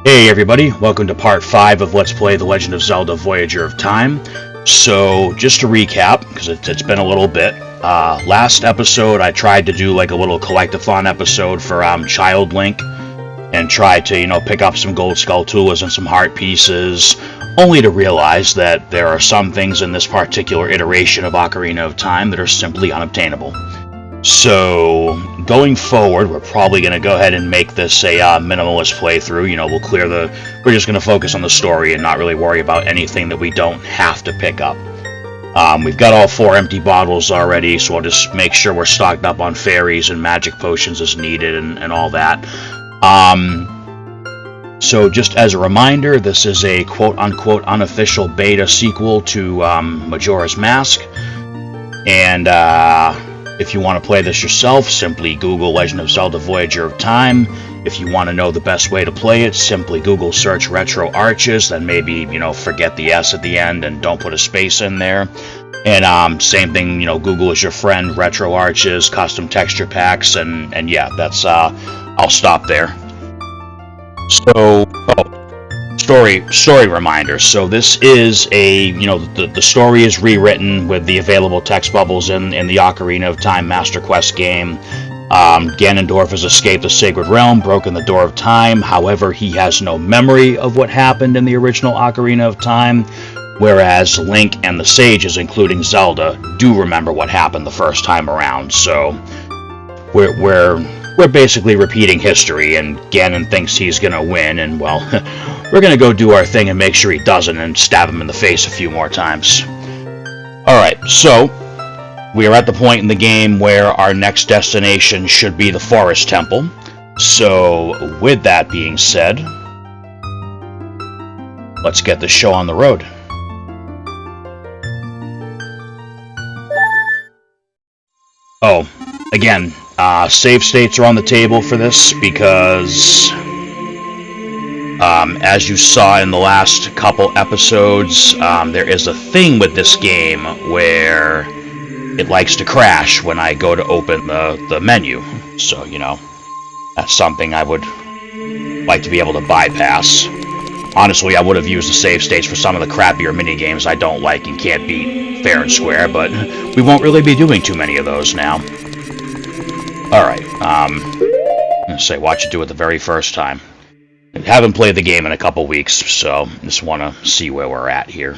Hey everybody, welcome to part 5 of Let's Play The Legend of Zelda Voyager of Time. So, just to recap, because it's been a little bit, last episode I tried to do like a little collect-a-thon episode for Child Link, and tried to, pick up some gold skulltulas and some heart pieces, only to realize that there are some things in this particular iteration of Ocarina of Time that are simply unobtainable. So, going forward, we're probably going to go ahead and make this a minimalist playthrough. We're just going to focus on the story and not really worry about anything that we don't have to pick up. We've got all 4 empty bottles already, so I'll just make sure we're stocked up on fairies and magic potions as needed and all that. So just as a reminder, this is a quote-unquote unofficial beta sequel to Majora's Mask. And, if you want to play this yourself, simply Google Legend of Zelda Voyager of Time. If you want to know the best way to play it, simply Google search Retro Arches, then maybe, forget the S at the end and don't put a space in there. And same thing, Google is your friend, Retro Arches, custom texture packs, and yeah, that's, I'll stop there. So, story reminder. So this is the story is rewritten with the available text bubbles in the Ocarina of Time Master Quest game. Ganondorf has escaped the Sacred Realm, broken the Door of Time. However, he has no memory of what happened in the original Ocarina of Time, whereas Link and the sages, including Zelda, do remember what happened the first time around. So we're basically repeating history, and Ganon thinks he's gonna win, and well, we're gonna go do our thing and make sure he doesn't and stab him in the face a few more times. Alright, so we are at the point in the game where our next destination should be the Forest Temple. So, with that being said, let's get the show on the road. Oh, again, save states are on the table for this because, as you saw in the last couple episodes, there is a thing with this game where it likes to crash when I go to open the menu. So, that's something I would like to be able to bypass. Honestly, I would have used the save states for some of the crappier minigames I don't like and can't beat fair and square, but we won't really be doing too many of those now. Alright, I'm gonna say watch it do it the very first time. I haven't played the game in a couple weeks, so just want to see where we're at here.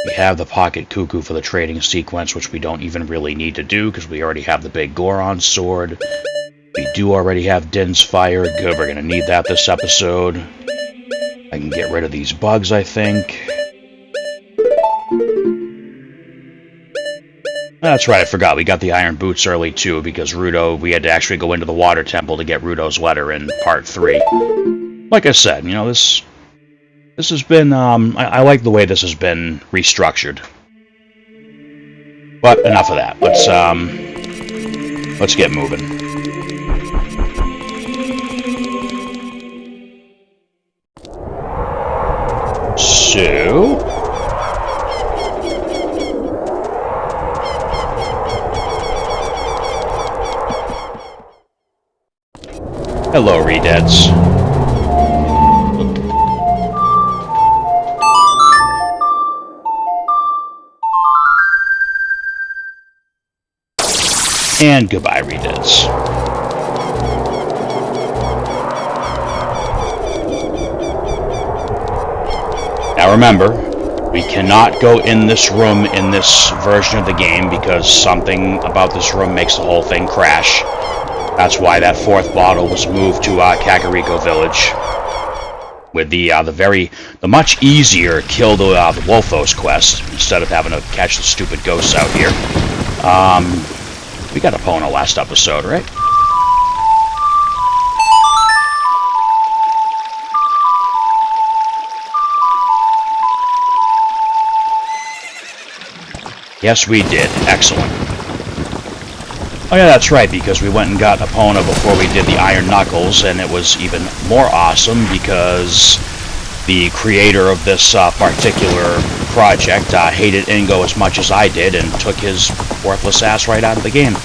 We have the Pocket Cuckoo for the trading sequence, which we don't even really need to do, because we already have the big Goron sword. We do already have Din's Fire. Good, we're gonna need that this episode. I can get rid of these bugs, I think. That's right, I forgot. We got the Iron Boots early, too, because we had to actually go into the Water Temple to get Rudo's letter in Part 3. Like I said, this has been, I like the way this has been restructured. But enough of that. Let's get moving. So... hello, Redeads. And goodbye, Redeads. Now remember, we cannot go in this room in this version of the game because something about this room makes the whole thing crash. That's why that 4th bottle was moved to Kakariko Village. With the much easier kill the Wolfos quest, instead of having to catch the stupid ghosts out here. We got Epona last episode, right? Yes, we did. Excellent. Oh yeah, that's right, because we went and got Epona before we did the Iron Knuckles, and it was even more awesome because the creator of this particular project hated Ingo as much as I did and took his worthless ass right out of the game.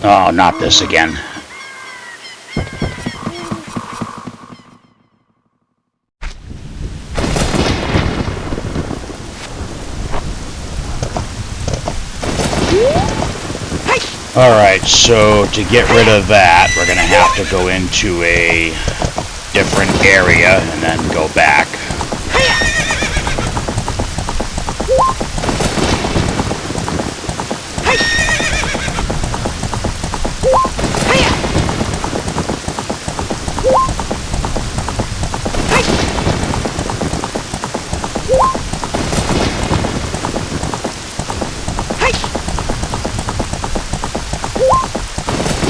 Oh, not this again. Alright, so to get rid of that, we're going to have to go into a different area and then go back.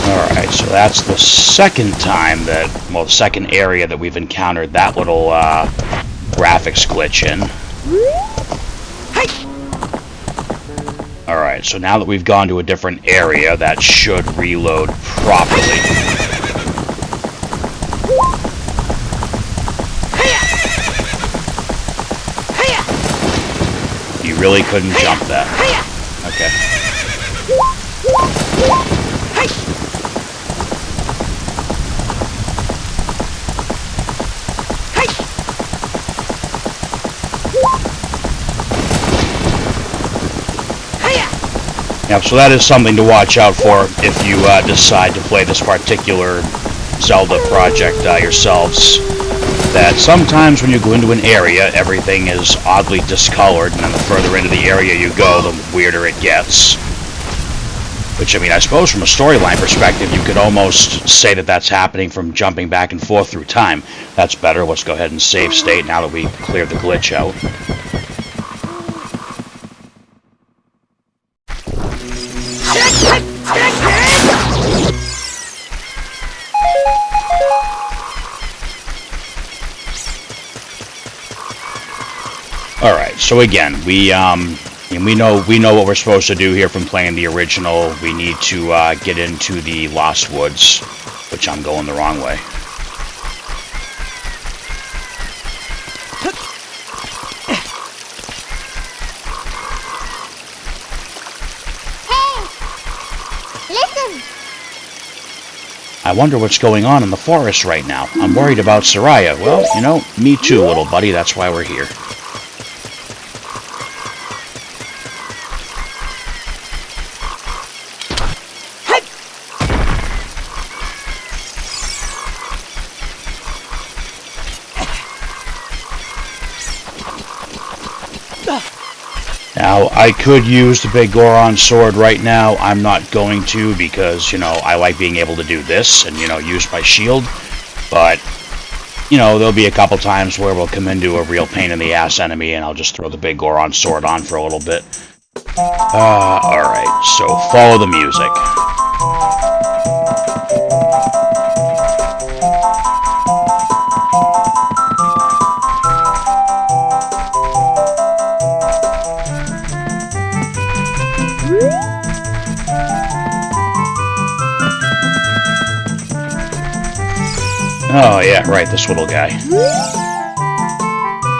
Alright, so that's the second time that, well, the second area that we've encountered that little graphics glitch in. Alright, so now that we've gone to a different area, that should reload properly. You really couldn't jump that. Okay. Yep, so that is something to watch out for if you decide to play this particular Zelda project yourselves. That sometimes when you go into an area, everything is oddly discolored, and then the further into the area you go, the weirder it gets. Which, I mean, I suppose from a storyline perspective, you could almost say that that's happening from jumping back and forth through time. That's better. Let's go ahead and save state now that we cleared the glitch out. Alright, so again, we know what we're supposed to do here from playing the original. We need to get into the Lost Woods, which I'm going the wrong way. Hey! Listen! I wonder what's going on in the forest right now. I'm worried about Soraya. Well, you know, me too, little buddy. That's why we're here. Now, I could use the big Goron sword right now. I'm not going to because, you know, I like being able to do this and, you know, use my shield. But, you know, there'll be a couple times where we'll come into a real pain-in-the-ass enemy and I'll just throw the big Goron sword on for a little bit. Alright, so follow the music. Oh, yeah, right, this little guy.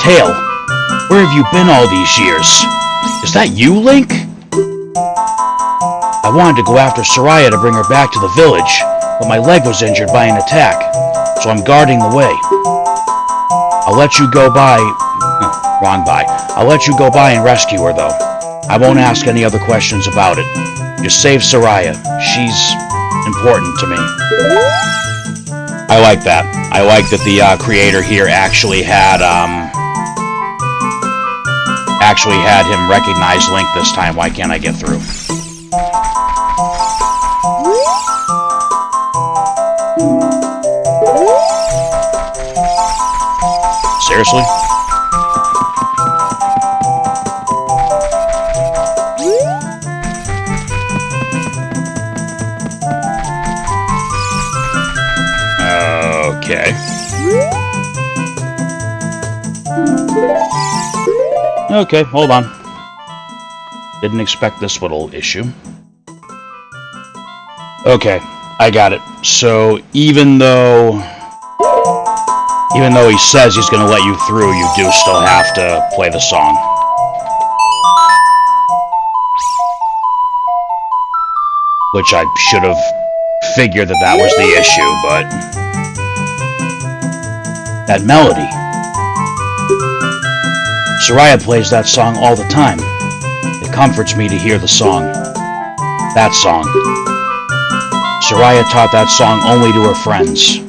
Tail, where have you been all these years? Is that you, Link? I wanted to go after Soraya to bring her back to the village, but my leg was injured by an attack, so I'm guarding the way. I'll let you go by... wrong by. I'll let you go by and rescue her, though. I won't ask any other questions about it. Just save Soraya. She's important to me. I like that. I like that the creator here actually had him recognize Link this time. Why can't I get through? Seriously? Okay. Okay, hold on. Didn't expect this little issue. Okay, I got it. So even though he says he's going to let you through, you do still have to play the song. Which I should have figured that was the issue, but... That melody. Soraya plays that song all the time. It comforts me to hear the song. That song. Soraya taught that song only to her friends.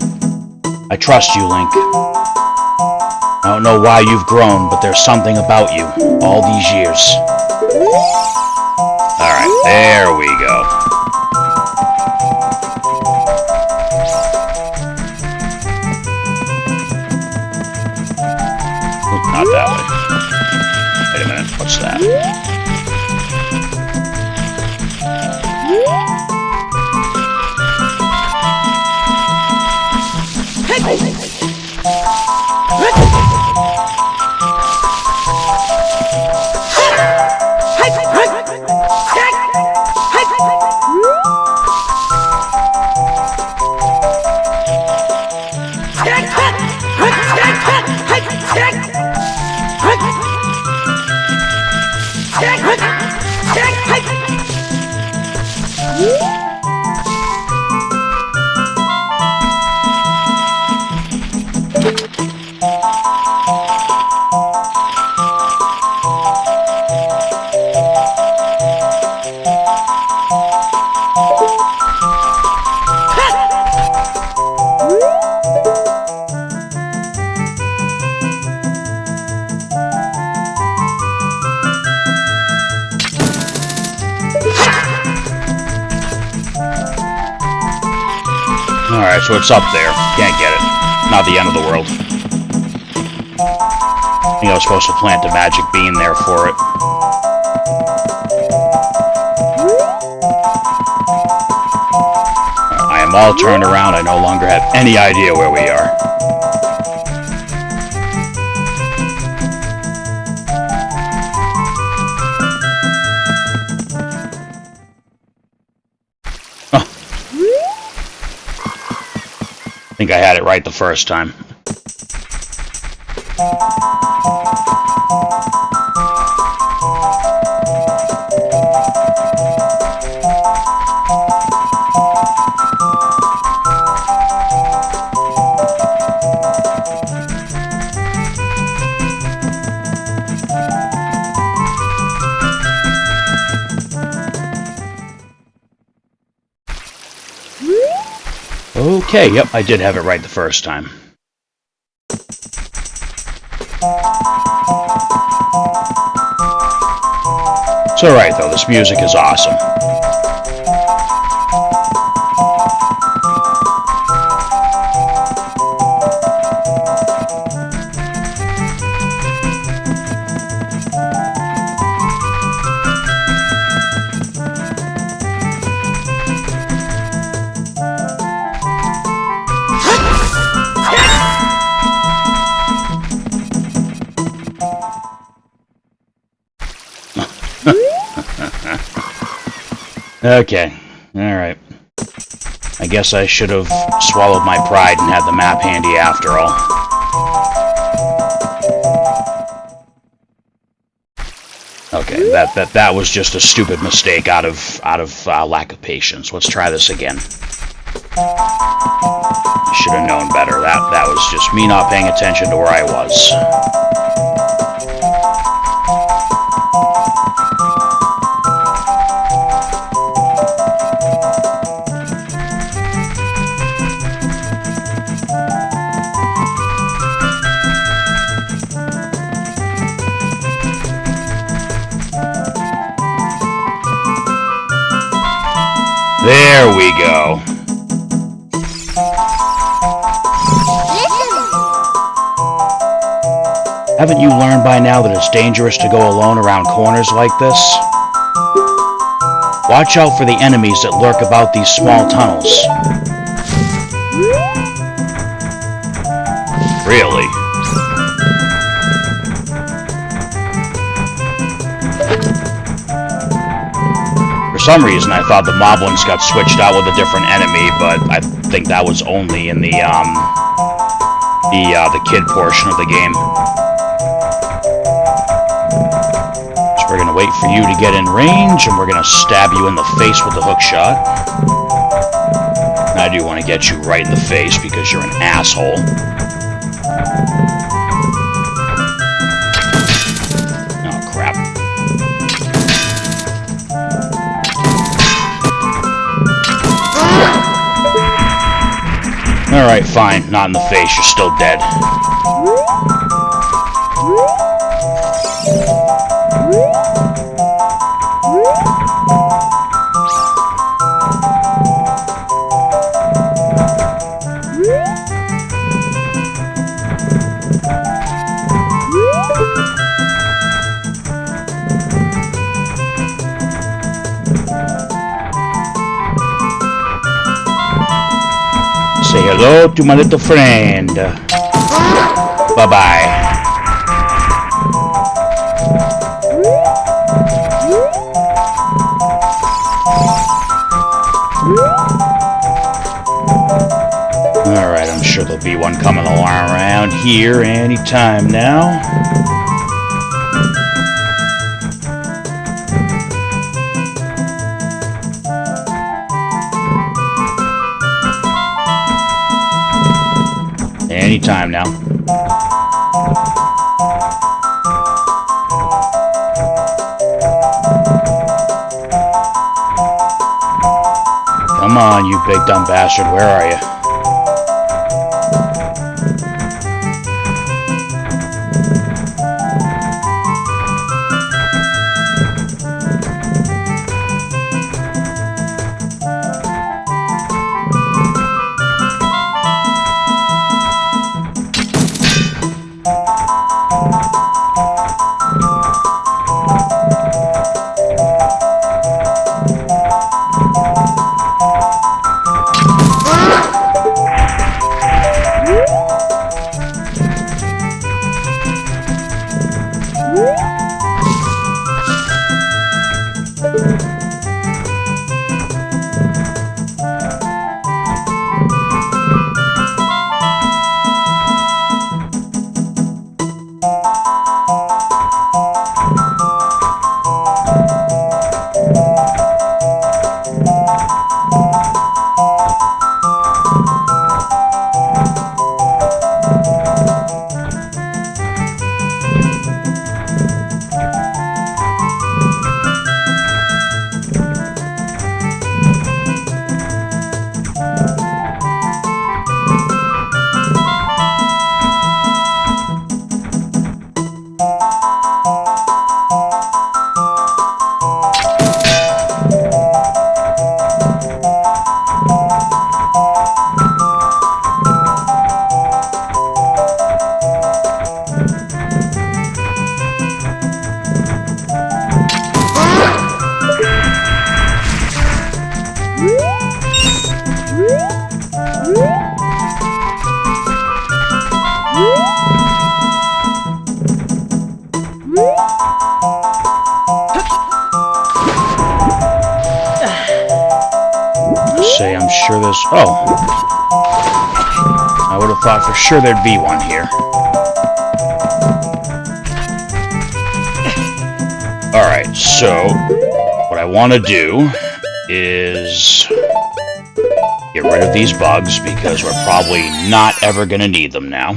I trust you, Link. I don't know why you've grown, but there's something about you all these years. Alright, there we go. Not that way. Wait a minute, what's that? Alright, so it's up there. Can't get it. Not the end of the world. I think I was supposed to plant a magic bean there for it. I am all turned around. I no longer have any idea where we are. I think I had it right the first time. Okay, yep, I did have it right the first time. It's alright though, this music is awesome. Okay, alright. I guess I should have swallowed my pride and had the map handy after all. Okay, that was just a stupid mistake out of lack of patience. Let's try this again. Should have known better. That was just me not paying attention to where I was. There we go. Haven't you learned by now that it's dangerous to go alone around corners like this? Watch out for the enemies that lurk about these small tunnels. Really? For some reason, I thought the moblins got switched out with a different enemy, but I think that was only in the kid portion of the game. Just We're gonna wait for you to get in range, and we're gonna stab you in the face with the hook shot. I do want to get you right in the face because you're an asshole. Oh, crap. Alright, fine. Not in the face. You're still dead. Say hello to my little friend. Bye-bye. Alright, I'm sure there'll be one coming around here anytime now. Anytime now. Come on, you big dumb bastard. Where are you? Say, I'm sure there's... Oh. I would have thought for sure there'd be one here. Alright, so... what I want to do is... get rid of these bugs, because we're probably not ever going to need them now.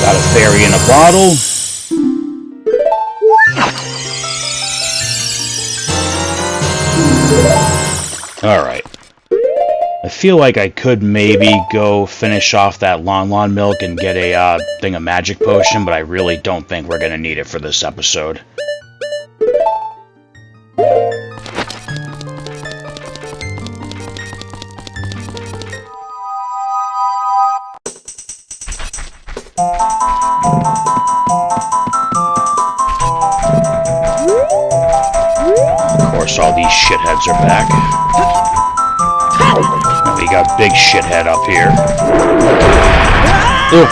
Got a fairy in a bottle. Alright. I feel like I could maybe go finish off that Lon milk and get a thing of magic potion, but I really don't think we're gonna need it for this episode. Of course, all these shitheads are back. There we a big shithead up here. Ooh.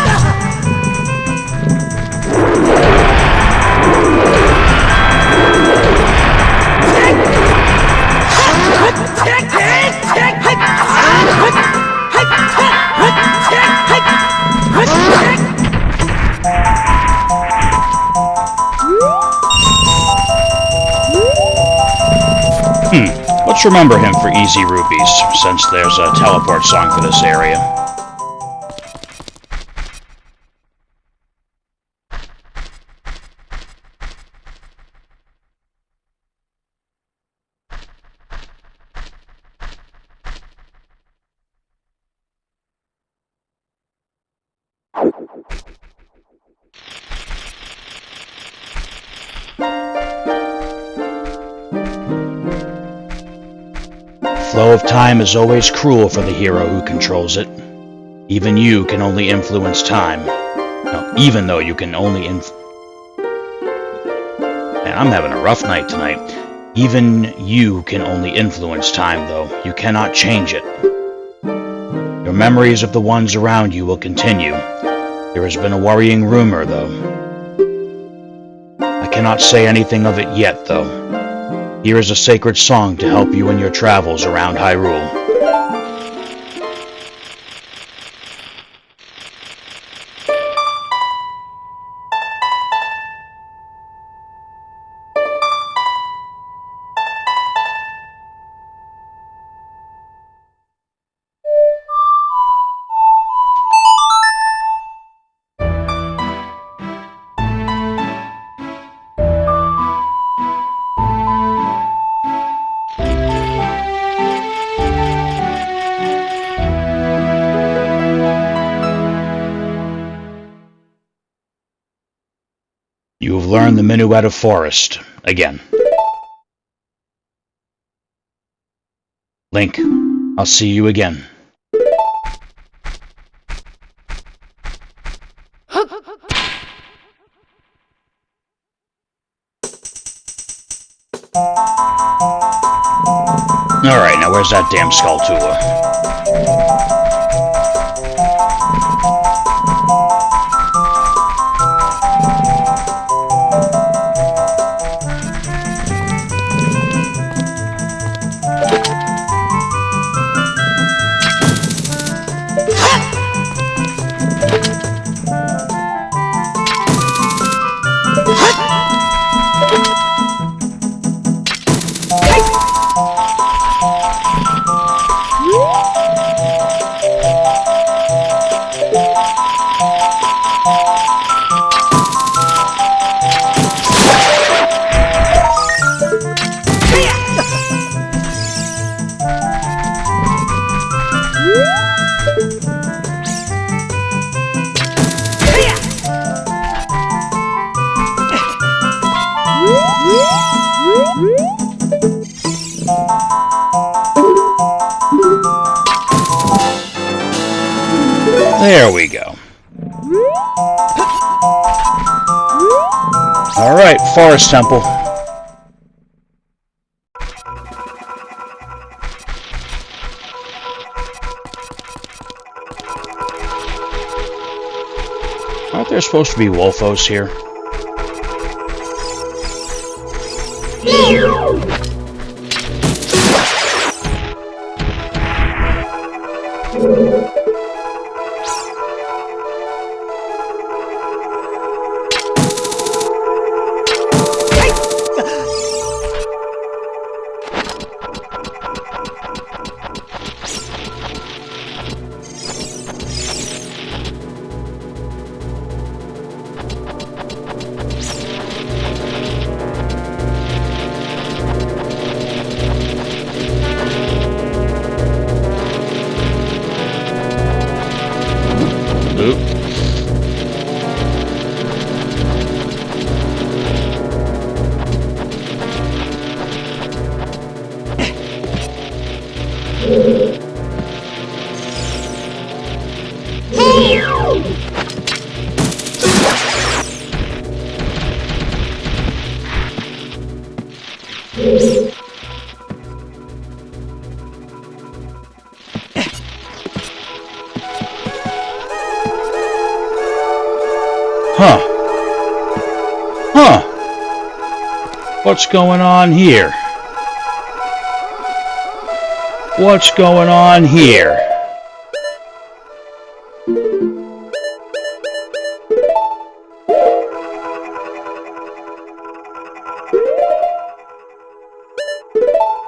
Let's remember him for easy rupees, since there's a teleport song for this area. Flow of time is always cruel for the hero who controls it. Even you can only influence time. No, even though you can only Man, I'm having a rough night tonight. Even you can only influence time, though. You cannot change it. Your memories of the ones around you will continue. There has been a worrying rumor, though. I cannot say anything of it yet, though. Here is a sacred song to help you in your travels around Hyrule. You have learned the Minuet of Forest, again. Link, I'll see you again. Alright, now where's that damn Skulltula? There we go. Alright, Forest Temple. Aren't there supposed to be Wolfos here? Huh. Huh. What's going on here? What's going on here?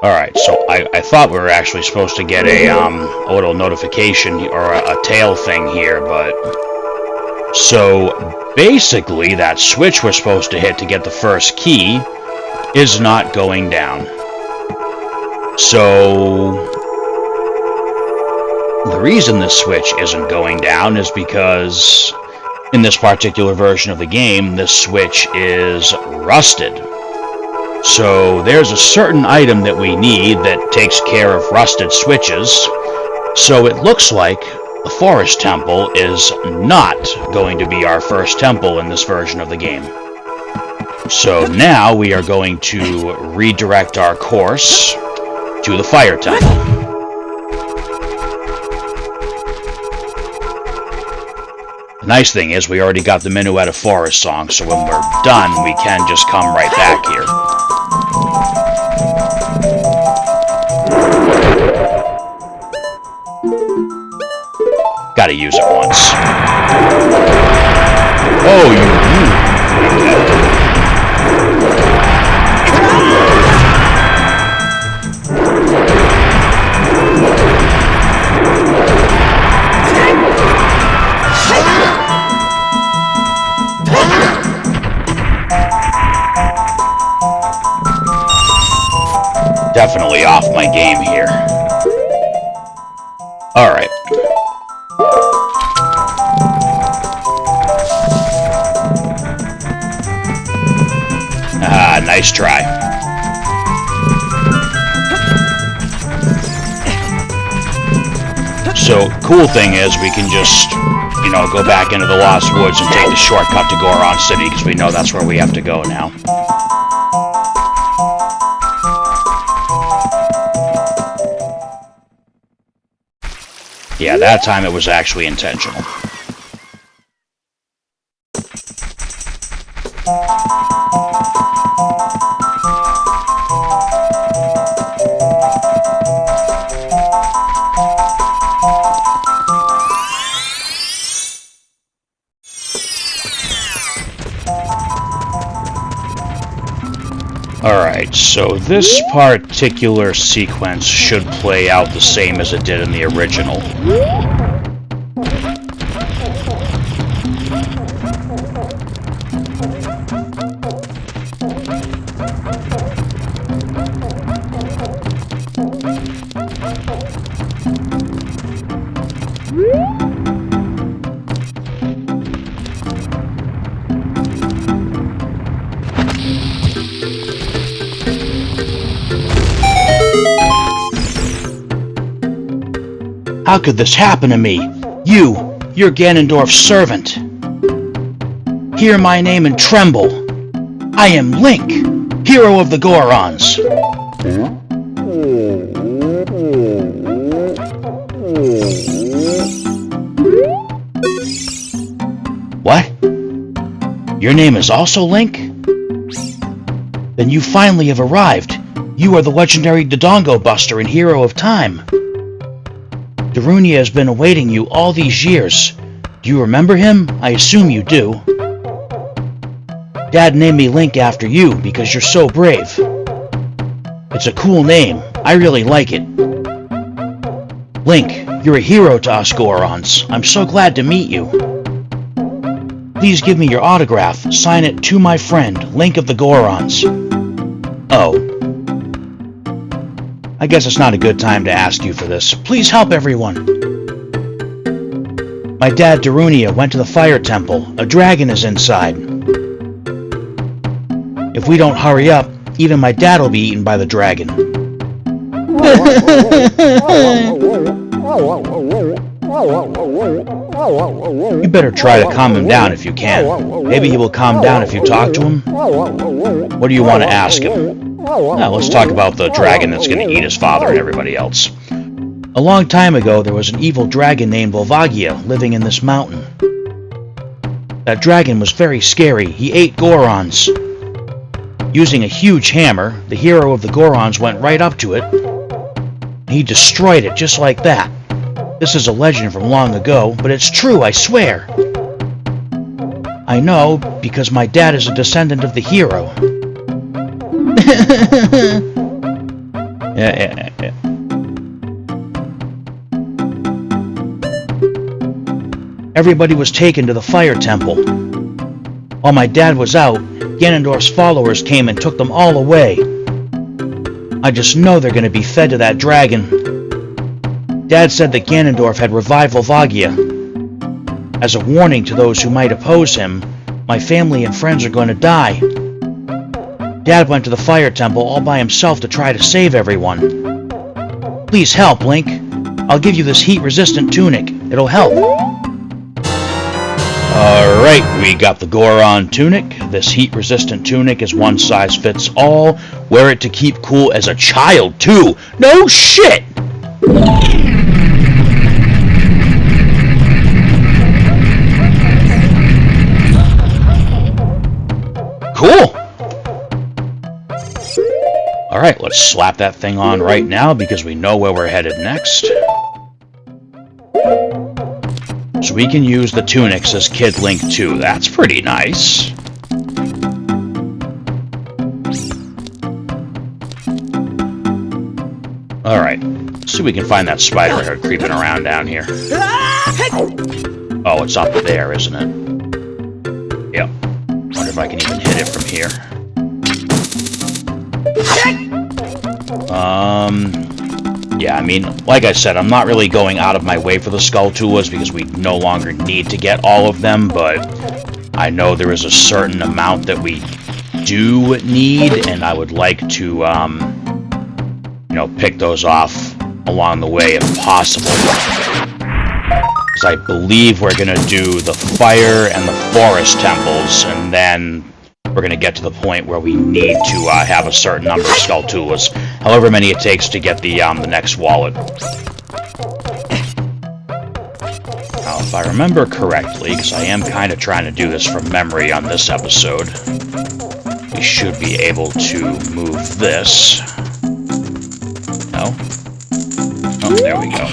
Alright, so I thought we were actually supposed to get a little notification or a tail thing here, but... So, basically, that switch we're supposed to hit to get the first key is not going down. So... The reason this switch isn't going down is because in this particular version of the game, this switch is rusted. So there's a certain item that we need that takes care of rusted switches. So it looks like the Forest Temple is not going to be our first temple in this version of the game. So now we are going to redirect our course to the Fire Temple. The nice thing is we already got the Minuet of Forest song, so when we're done, we can just come right back here. Gotta use it once. Oh, you... Definitely off my game here. Alright. Ah, nice try. So, cool thing is we can just, you know, go back into the Lost Woods and take the shortcut to Goron City, because we know that's where we have to go now. Yeah, that time it was actually intentional. Alright, so this particular sequence should play out the same as it did in the original. How could this happen to me? You're Ganondorf's servant. Hear my name and tremble. I am Link, hero of the Gorons. What? Your name is also Link? Then you finally have arrived. You are the legendary Dodongo Buster and hero of time. Darunia has been awaiting you all these years. Do you remember him? I assume you do. Dad named me Link after you because you're so brave. It's a cool name. I really like it. Link, you're a hero to us Gorons. I'm so glad to meet you. Please give me your autograph. Sign it to my friend, Link of the Gorons. Oh. I guess it's not a good time to ask you for this. Please help everyone. My dad Darunia went to the Fire Temple. A dragon is inside. If we don't hurry up, even my dad will be eaten by the dragon. You better try to calm him down if you can. Maybe he will calm down if you talk to him. What do you want to ask him? Now, let's talk about the dragon that's going to eat his father and everybody else. A long time ago, there was an evil dragon named Voyager living in this mountain. That dragon was very scary. He ate Gorons. Using a huge hammer, the hero of the Gorons went right up to it. He destroyed it just like that. This is a legend from long ago, but it's true, I swear. I know, because my dad is a descendant of the hero. Yeah. Everybody was taken to the fire temple. While my dad was out, Ganondorf's followers came and took them all away. I just know they're going to be fed to that dragon. Dad said that Ganondorf had revived Volvagia. As a warning to those who might oppose him, my family and friends are going to die. Dad went to the fire temple all by himself to try to save everyone. Please help, Link. I'll give you this heat-resistant tunic. It'll help. Alright, we got the Goron tunic. This heat-resistant tunic is one size fits all. Wear it to keep cool as a child, too. No shit! Cool! Alright, let's slap that thing on right now because we know where we're headed next. So we can use the tunics as Kid Link too. That's pretty nice. Alright, see if we can find that spider head creeping around down here. Oh, it's up there, isn't it? Yep. Wonder if I can even hit it from here. Yeah, I mean, like I said, I'm not really going out of my way for the Skulltulas because we no longer need to get all of them, but I know there is a certain amount that we do need, and I would like to, you know, pick those off along the way if possible. Because I believe we're going to do the fire and the forest temples, and then we're going to get to the point where we need to have a certain number of Skulltulas, however many it takes to get the next wallet. Now, if I remember correctly, because I am kind of trying to do this from memory on this episode, we should be able to move this. No? Oh, there we go.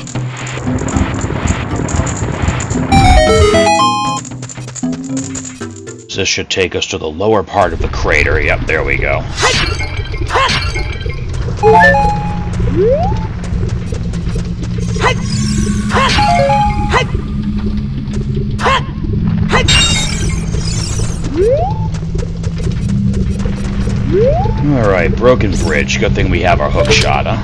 This should take us to the lower part of the crater. Yep, there we go. Alright, broken bridge. Good thing we have our hook shot, huh?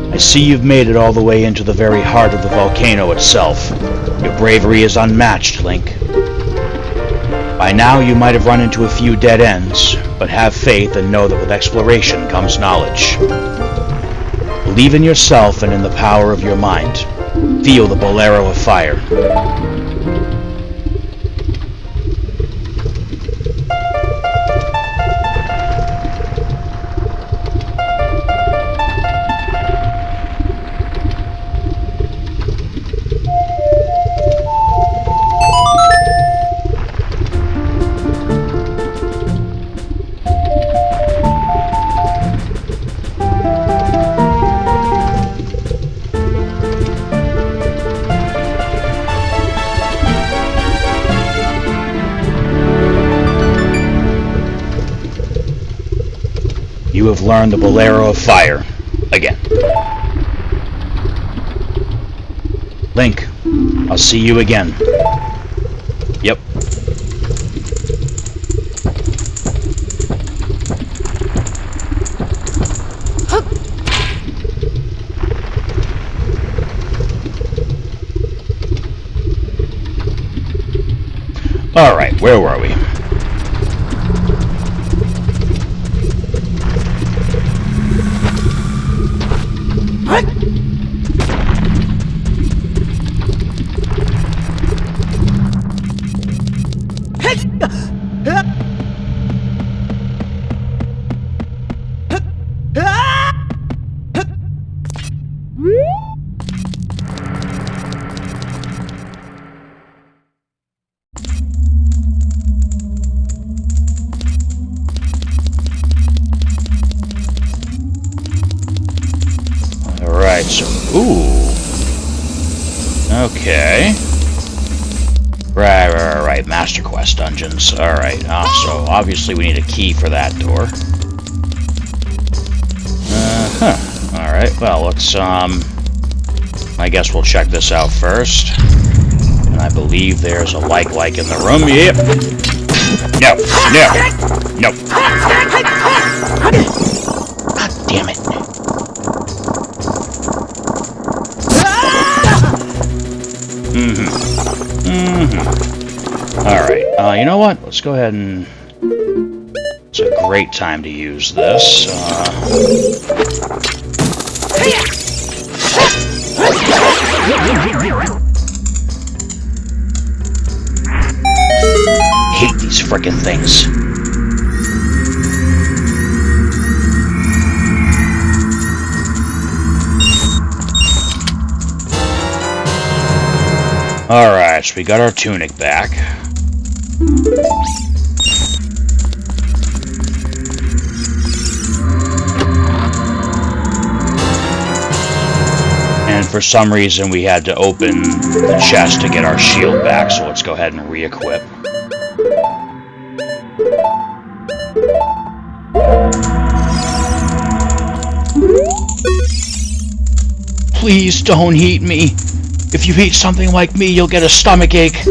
I see you've made it all the way into the very heart of the volcano itself. Your bravery is unmatched, Link. By now you might have run into a few dead ends, but have faith and know that with exploration comes knowledge. Believe in yourself and in the power of your mind. Feel the bolero of fire. You have learned the bolero of fire. Again. Link, I'll see you again. Yep. Alright, where were we? Ooh. Okay. Right. Master Quest dungeons. Alright. So, obviously we need a key for that door. Alright, well, let's, I guess we'll check this out first. And I believe there's a like in the room. Yep. No. God damn it. Alright, you know what? Let's go ahead and... It's a great time to use this. Hate these frickin' things. Alright, so we got our tunic back. And for some reason we had to open the chest to get our shield back, so let's go ahead and re-equip. Please don't eat me. If you eat something like me, you'll get a stomachache.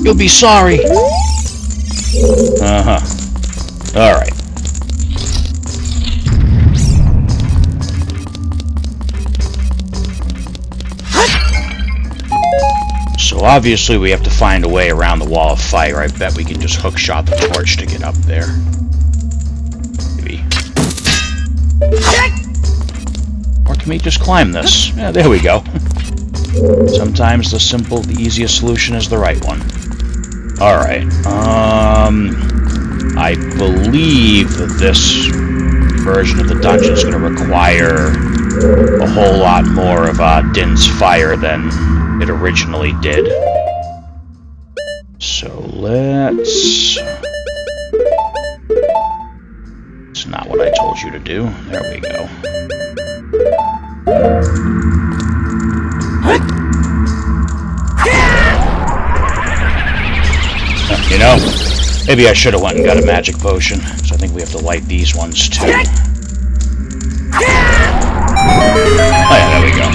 You'll be sorry. Alright. So obviously we have to find a way around the wall of fire. I bet we can just hookshot the torch to get up there. Maybe. Or can we just climb this? Yeah, there we go. Sometimes the easiest solution is the right one. Alright, I believe that this version of the dungeon is going to require a whole lot more of Din's fire than it originally did. So let's... It's not what I told you to do. There we go. You know, maybe I should have went and got a magic potion, because I think we have to light these ones too. Oh yeah, there we go.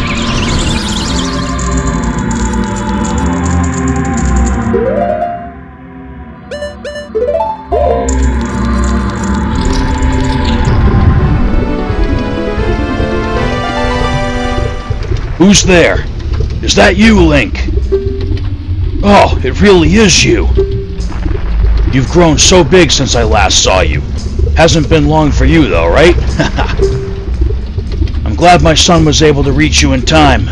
Who's there? Is that you, Link? Oh, it really is you. You've grown so big since I last saw you. Hasn't been long for you, though, right? I'm glad my son was able to reach you in time.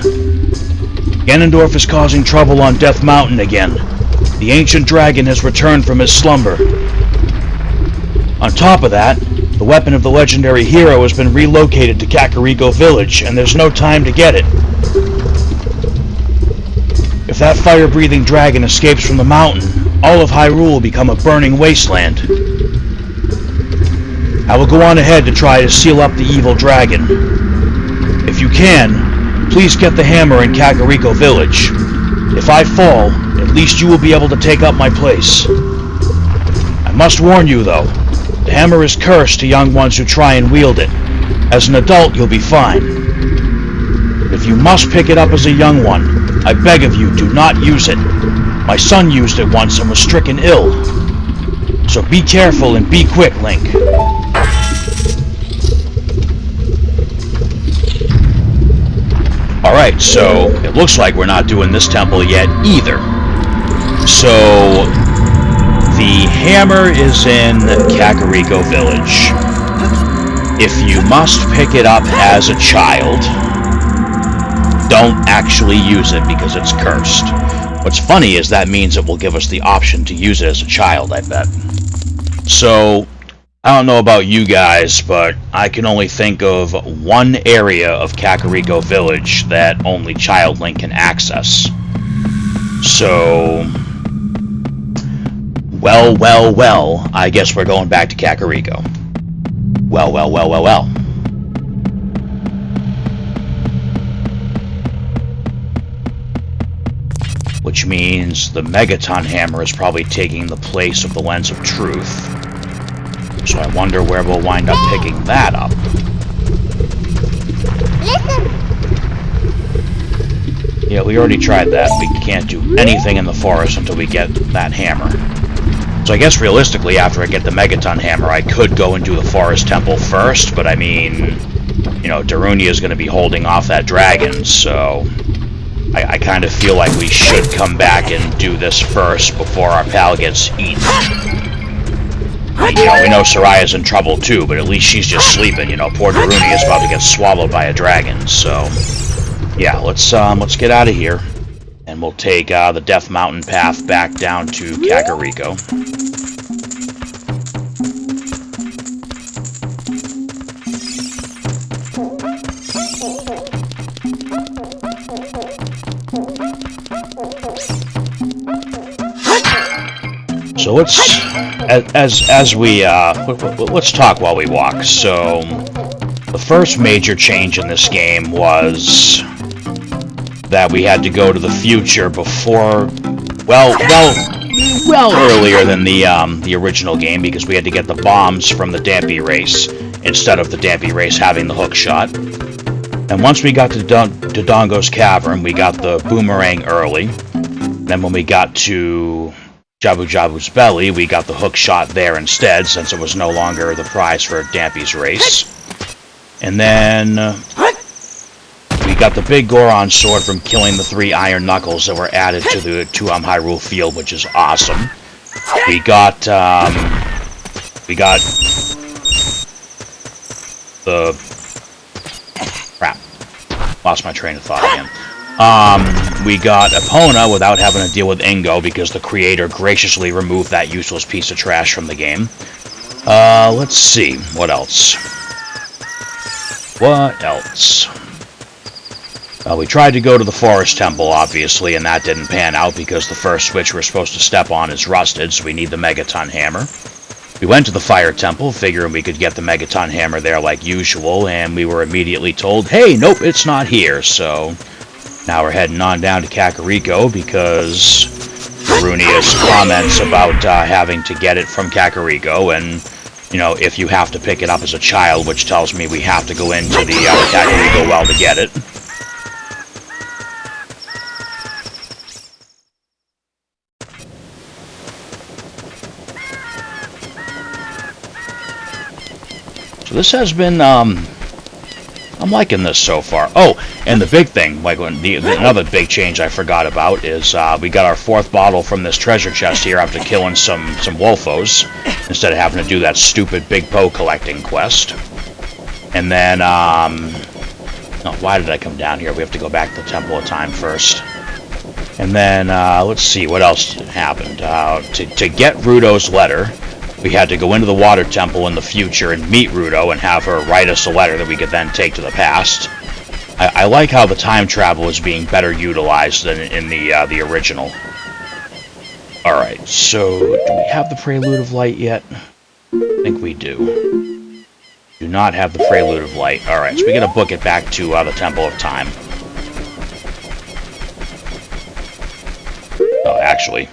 Ganondorf is causing trouble on Death Mountain again. The ancient dragon has returned from his slumber. On top of that, the weapon of the legendary hero has been relocated to Kakariko Village, and there's no time to get it. If that fire-breathing dragon escapes from the mountain, all of Hyrule will become a burning wasteland. I will go on ahead to try to seal up the evil dragon. If you can, please get the hammer in Kakariko Village. If I fall, at least you will be able to take up my place. I must warn you, though, the hammer is cursed to young ones who try and wield it. As an adult, you'll be fine. If you must pick it up as a young one, I beg of you, do not use it. My son used it once and was stricken ill. So be careful and be quick, Link. Alright, so it looks like we're not doing this temple yet either. So the hammer is in Kakariko Village. If you must pick it up as a child, don't actually use it because it's cursed. What's funny is that means it will give us the option to use it as a child, I bet. So, I don't know about you guys, but I can only think of one area of Kakariko Village that only Child Link can access. So, well, I guess we're going back to Kakariko. Well. which means the Megaton Hammer is probably taking the place of the Lens of Truth. So I wonder where we'll wind up picking that up. Listen. Yeah, we already tried that. We can't do anything in the forest until we get that hammer. So I guess realistically, after I get the Megaton Hammer, I could go and do the Forest Temple first, but I mean, you know, Darunia is going to be holding off that dragon, so I kind of feel like we should come back and do this first before our pal gets eaten. You know, we know Soraya's in trouble too, but at least she's just sleeping, you know. Poor Darunia is about to get swallowed by a dragon, so yeah, let's get out of here. And we'll take the Death Mountain path back down to Kakariko. So let's talk while we walk. So the first major change in this game was that we had to go to the future before, well earlier than the original game, because we had to get the bombs from the Dampy race instead of the Dampy race having the hook shot. And once we got to Dodongo's Cavern, we got the boomerang early. Then when we got to Jabu Jabu's belly, we got the hook shot there instead, since it was no longer the prize for Dampy's race. And then we got the big Goron sword from killing the 3 iron knuckles that were added to the Hyrule Field, which is awesome. We got the crap. Lost my train of thought again. We got Epona without having to deal with Ingo because the creator graciously removed that useless piece of trash from the game. Let's see. What else? We tried to go to the Forest Temple, obviously, and that didn't pan out because the first switch we're supposed to step on is rusted, so we need the Megaton Hammer. We went to the Fire Temple, figuring we could get the Megaton Hammer there like usual, and we were immediately told, hey, nope, it's not here, so now we're heading on down to Kakariko because Darunia's comments about having to get it from Kakariko, and, you know, if you have to pick it up as a child, which tells me we have to go into the Kakariko well to get it. So this has been, I'm liking this so far. Oh, and the big thing, like another big change I forgot about is we got our 4th bottle from this treasure chest here after killing some Wolfos, instead of having to do that stupid Big Poe collecting quest. And then, no, why did I come down here? We have to go back to the Temple of Time first. And then, let's see, what else happened? To get Rudo's letter, we had to go into the Water Temple in the future and meet Rudo and have her write us a letter that we could then take to the past. I like how the time travel is being better utilized than in the original. Alright, so do we have the Prelude of Light yet? I think we do. Do not have the Prelude of Light. Alright, so we gotta book it back to the Temple of Time. Oh, actually,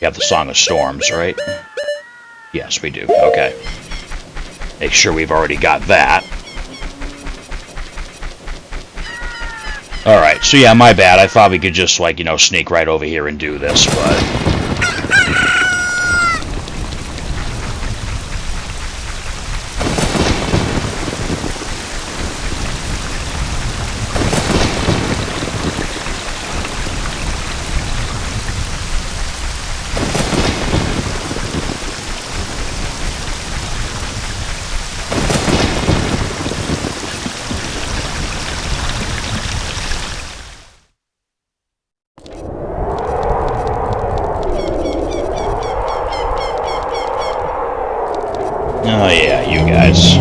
we have the Song of Storms, right? Yes, we do. Okay. Make sure we've already got that. Alright, so yeah, my bad. I thought we could just, like, you know, sneak right over here and do this, but oh yeah, you guys.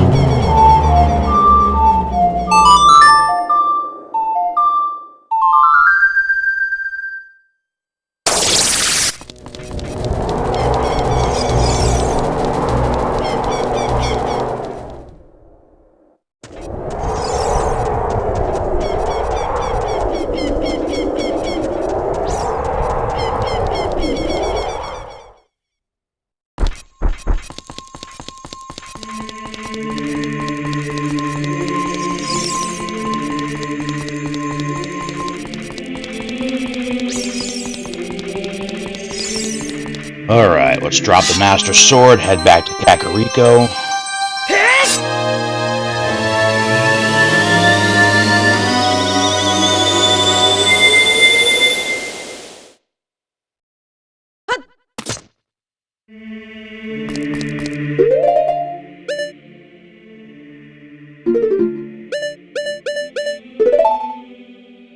Alright, let's drop the Master Sword, head back to Kakariko.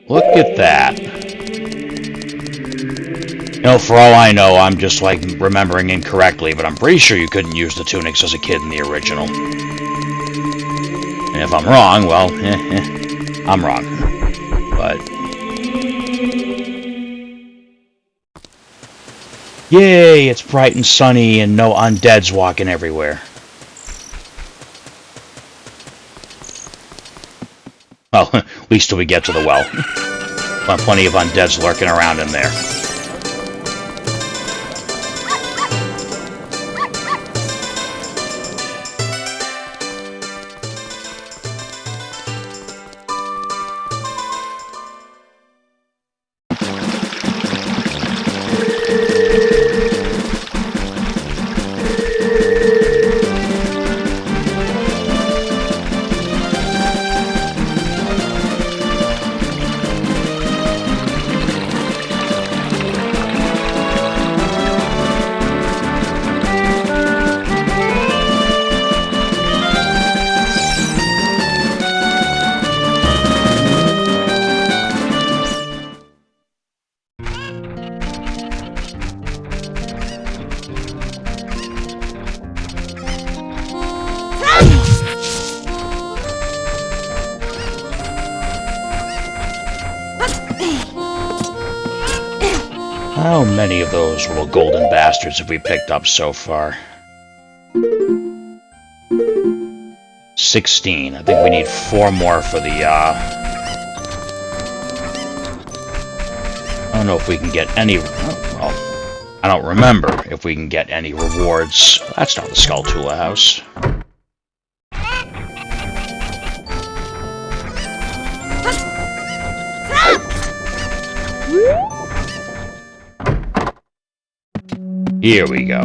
Look at that. You know, for all I know, I'm just, like, remembering incorrectly, but I'm pretty sure you couldn't use the tunics as a kid in the original. And if I'm wrong, well, I'm wrong. But... yay, it's bright and sunny and no undeads walking everywhere. Well, at least till we get to the well. We'll have plenty of undeads lurking around in there. How many of those little golden bastards have we picked up so far? 16. I think we need 4 more for the, I don't know if we can get any... well, I don't remember if we can get any rewards. That's not the Skulltula house. Here we go.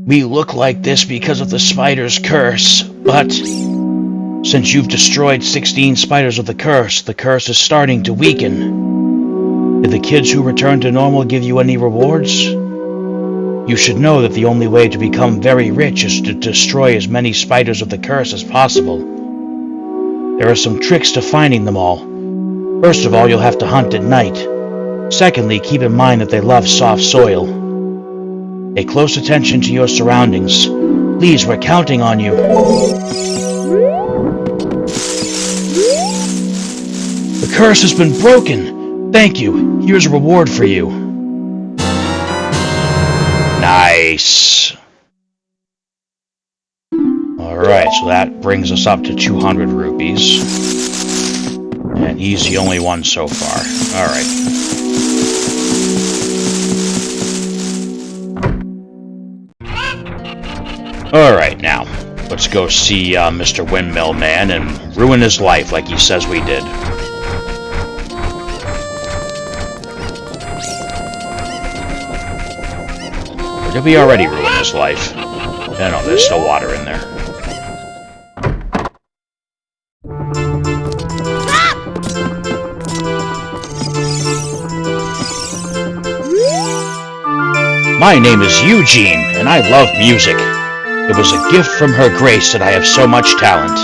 We look like this because of the spider's curse, but since you've destroyed 16 spiders of the curse is starting to weaken. Did the kids who returned to normal give you any rewards? You should know that the only way to become very rich is to destroy as many spiders of the curse as possible. There are some tricks to finding them all. First of all, you'll have to hunt at night. Secondly, keep in mind that they love soft soil. Pay close attention to your surroundings. Please, we're counting on you. The curse has been broken. Thank you. Here's a reward for you. Nice. Alright, so that brings us up to 200 rupees. And he's the only one so far. Alright. Alright, now. Let's go see Mr. Windmill Man and ruin his life like he says we did. Or did we already ruin his life? I know, there's still water in there. My name is Eugene, and I love music. It was a gift from Her Grace that I have so much talent.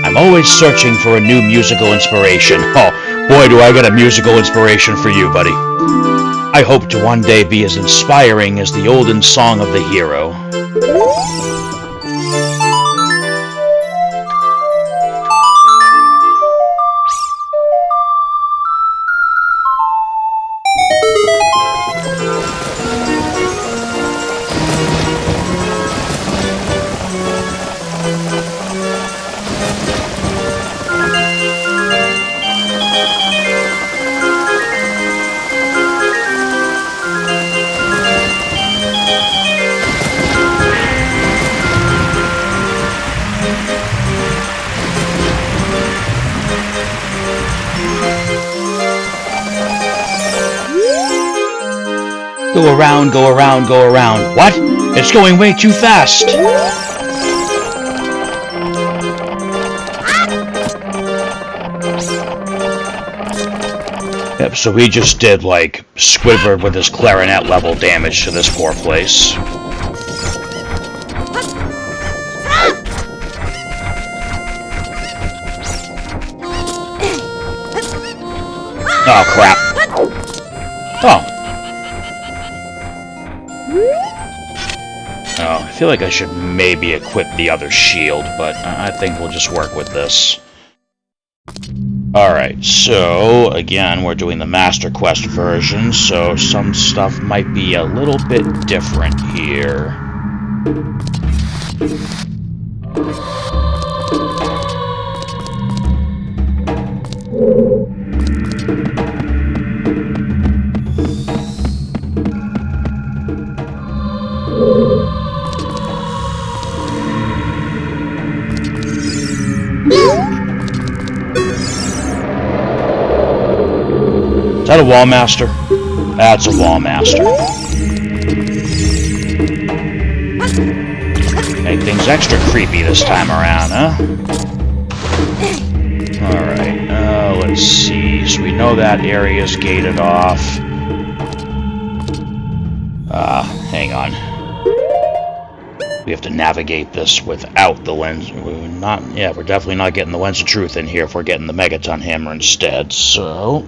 I'm always searching for a new musical inspiration. Oh, boy, do I get a musical inspiration for you, buddy. I hope to one day be as inspiring as the olden song of the hero. Go around, go around, go around. What? It's going way too fast! Yep, so we just did, like, Squidward with his clarinet level damage to this poor place. Oh, crap. Oh. Oh, I feel like I should maybe equip the other shield, but I think we'll just work with this. Alright, so, again, we're doing the Master Quest version, so some stuff might be a little bit different here. Is that a wall master? That's a wall master. Make things extra creepy this time around, huh? Alright, let's see. So we know that area's gated off. Hang on. We have to navigate this without the lens. We're definitely not getting the lens of truth in here if we're getting the Megaton hammer instead, so...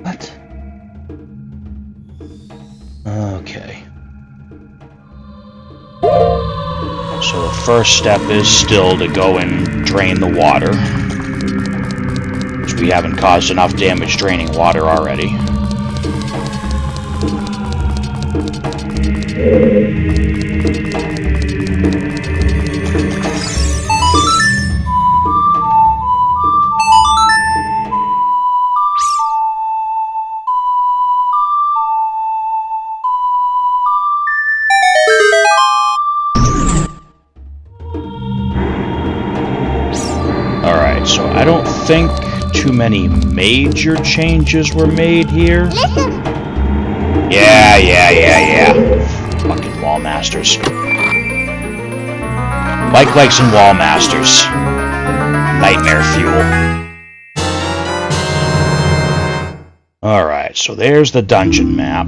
What? Okay. So the first step is still to go and drain the water. Which we haven't caused enough damage draining water already. So I don't think too many major changes were made here. Listen. Yeah. Fucking wall masters. Mike likes some wall masters. Nightmare fuel. Alright, so there's the dungeon map.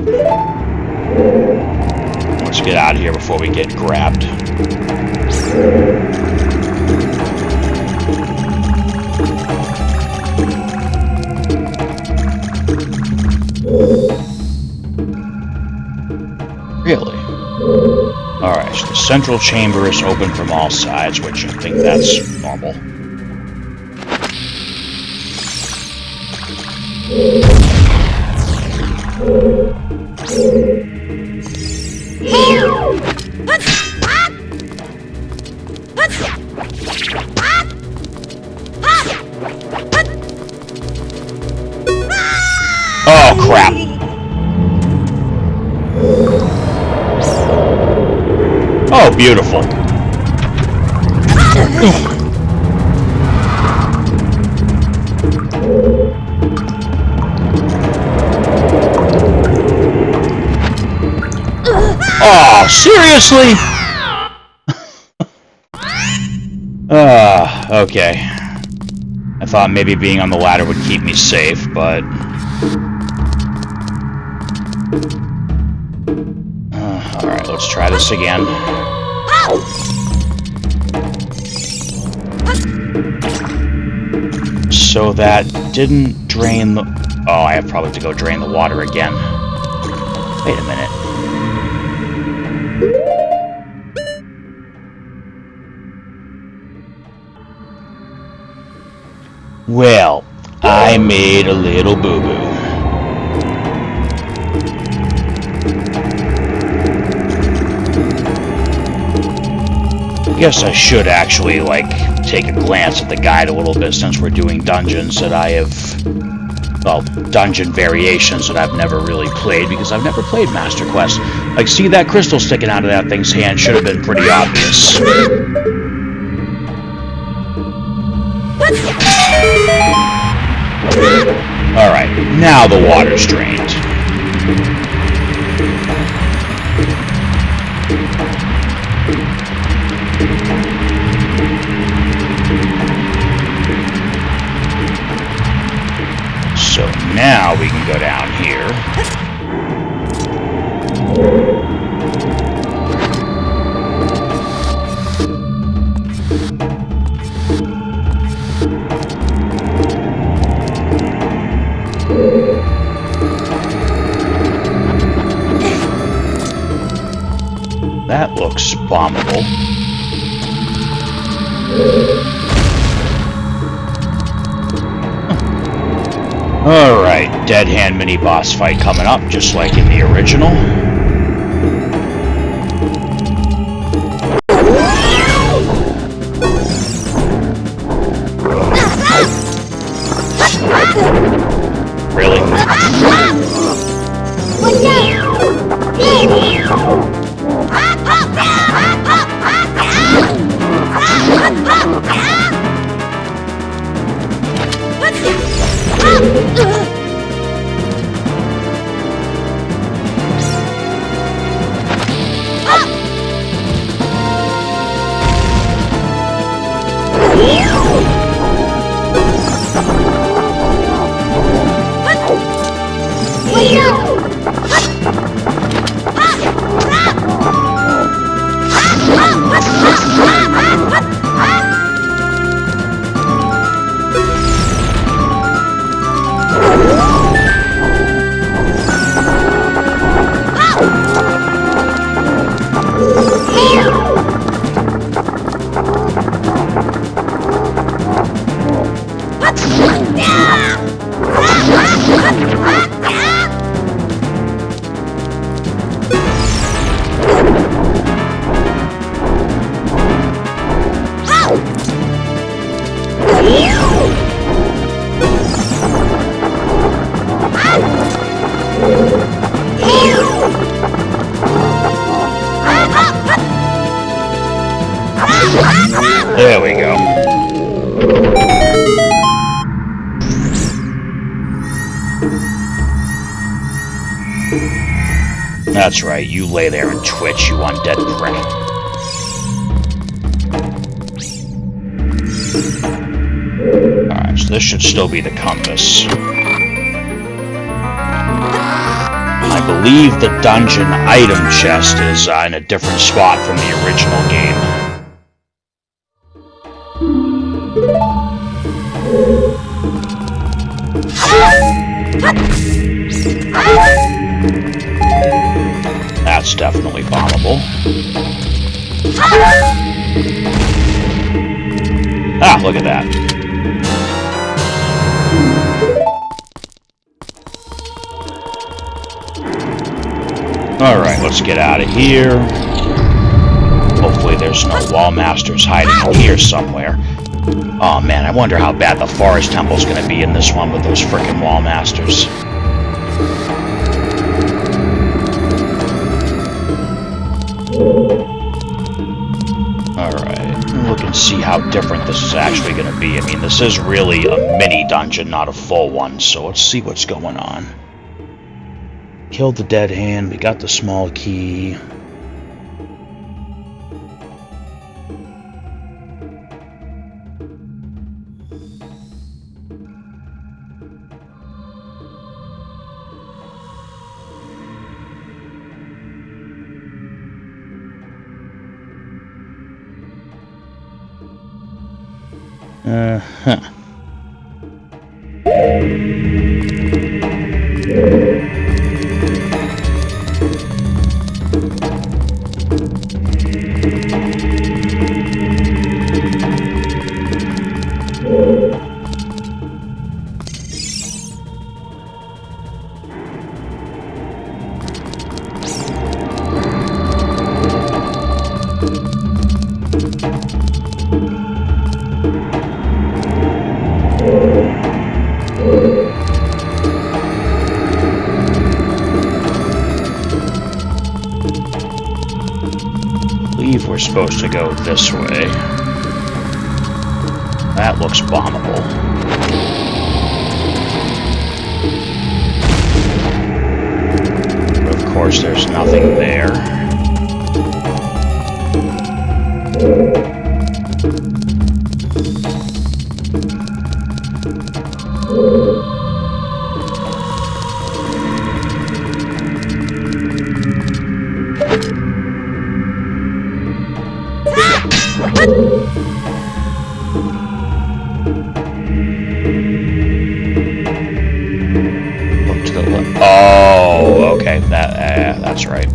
Let's get out of here before we get grabbed. Really? Alright, so the central chamber is open from all sides, which I think that's normal. Oh, crap. Oh, beautiful. Oh, seriously? Okay. I thought maybe being on the ladder would keep me safe, but... Alright, let's try this again. So that didn't drain the... Oh, I have probably to go drain the water again. Wait a minute. Well, I made a little boo-boo. guess I should actually, like, take a glance at the guide a little bit since we're doing dungeons that I have, well, dungeon variations that I've never really played because I've never played Master Quest. Like, see that crystal sticking out of that thing's hand should have been pretty obvious. Alright, now the water's drained. So now we can go down here. That looks bombable. Alright, Dead Hand mini-boss fight coming up, just like in the original. Really? There we go. That's right, you lay there and twitch, you undead prick. Alright, so this should still be the compass. I believe the dungeon item chest is in a different spot from the original game. That's definitely bombable. Ah, look at that. Alright, let's get out of here. Hopefully there's no wall masters hiding in here somewhere. Oh man, I wonder how bad the forest temple's gonna be in this one with those frickin' wall masters. Alright, look and see how different this is actually gonna be. I mean, this is really a mini dungeon, not a full one, so let's see what's going on. Killed the dead hand, we got the small key. Huh. if we're supposed to go this way. That looks bombable. But of course, there's nothing there. Look to the left. Oh, okay. That's right.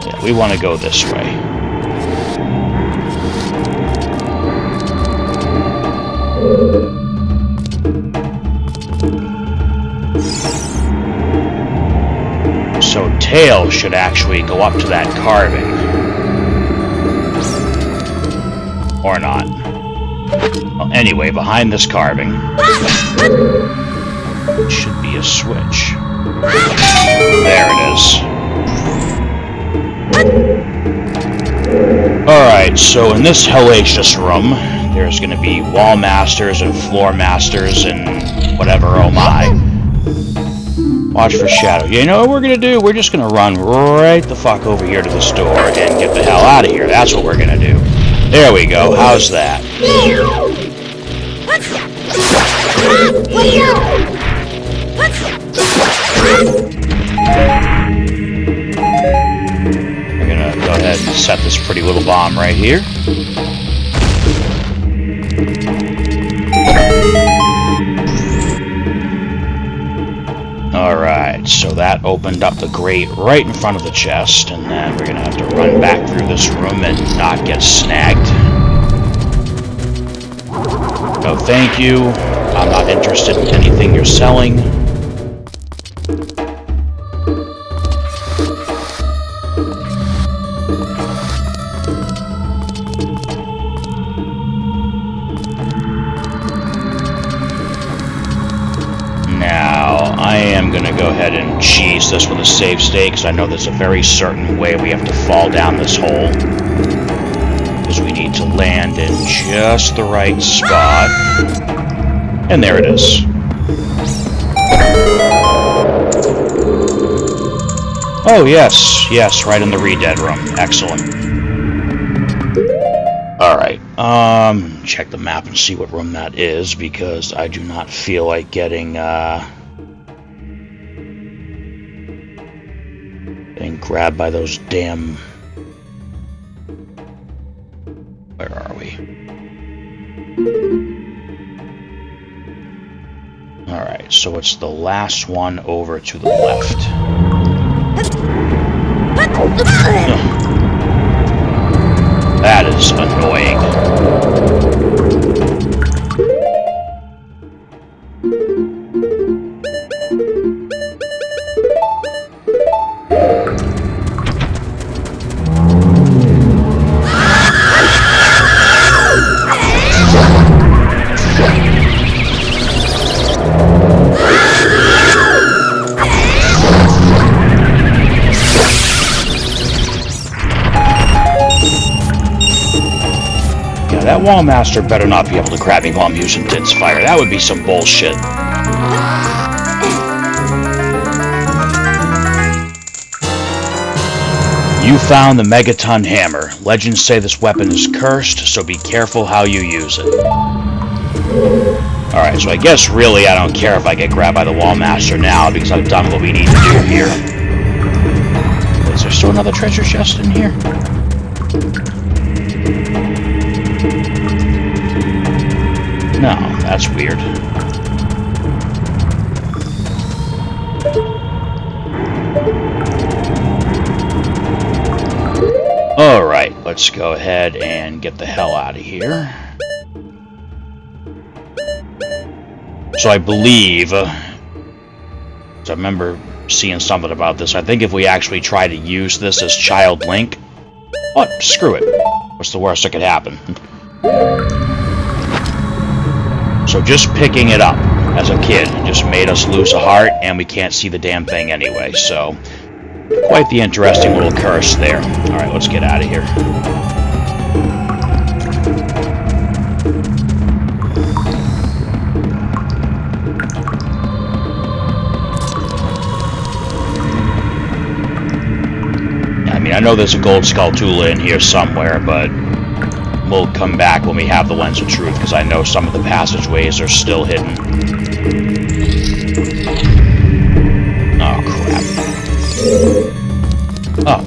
Yeah, we want to go this way. So Tails should actually go up to that carving. Or not. Well, anyway, behind this carving should be a switch. There it is. Alright, so in this hellacious room, there's going to be wall masters and floor masters and whatever, oh my. Watch for shadow. You know what we're going to do? We're just going to run right the fuck over here to this door and get the hell out of here. That's what we're going to do. There we go. How's that? We're going to go ahead and set this pretty little bomb right here. Alright, so that opened up the grate right in front of the chest, and then we're gonna have to run back through this room and not get snagged. No thank you, I'm not interested in anything you're selling. I am going to go ahead and cheese this with a save state, because I know there's a very certain way we have to fall down this hole. Because we need to land in just the right spot. And there it is. Oh, yes. Yes, right in the re-dead room. Excellent. Alright. Check the map and see what room that is, because I do not feel like getting grabbed by those damn... Where are we? Alright, so it's the last one over to the left. That is annoying. That wall master better not be able to grab me while I'm using Din's fire. That would be some bullshit. You found the Megaton Hammer. Legends say this weapon is cursed, so be careful how you use it. Alright, so I guess really I don't care if I get grabbed by the wall master now, because I've done what we need to do here. Is there still another treasure chest in here? No, that's weird. Alright, let's go ahead and get the hell out of here. So I believe, I remember seeing something about this, I think if we actually try to use this as Child Link... What? Screw it. What's the worst that could happen? So just picking it up as a kid. It just made us lose a heart, and we can't see the damn thing anyway, so... Quite the interesting little curse there. Alright, let's get out of here. I mean, I know there's a gold Skulltula in here somewhere, but we'll come back when we have the Lens of Truth, because I know some of the passageways are still hidden. Oh, crap. Oh.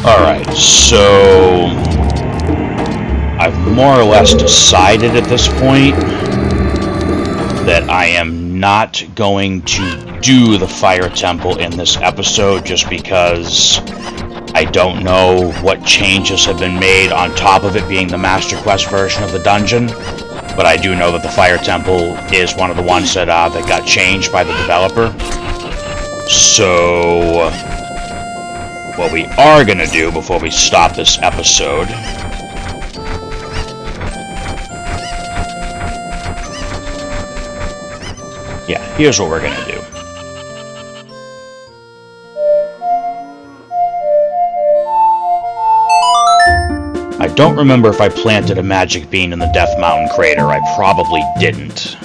Alright, so I've more or less decided at this point that I am not going to do the Fire Temple in this episode just because I don't know what changes have been made on top of it being the Master Quest version of the dungeon. But I do know that the Fire Temple is one of the ones that got changed by the developer. So what we are going to do before we stop this episode here's what we're going to do. I don't remember if I planted a magic bean in the Death Mountain crater. I probably didn't.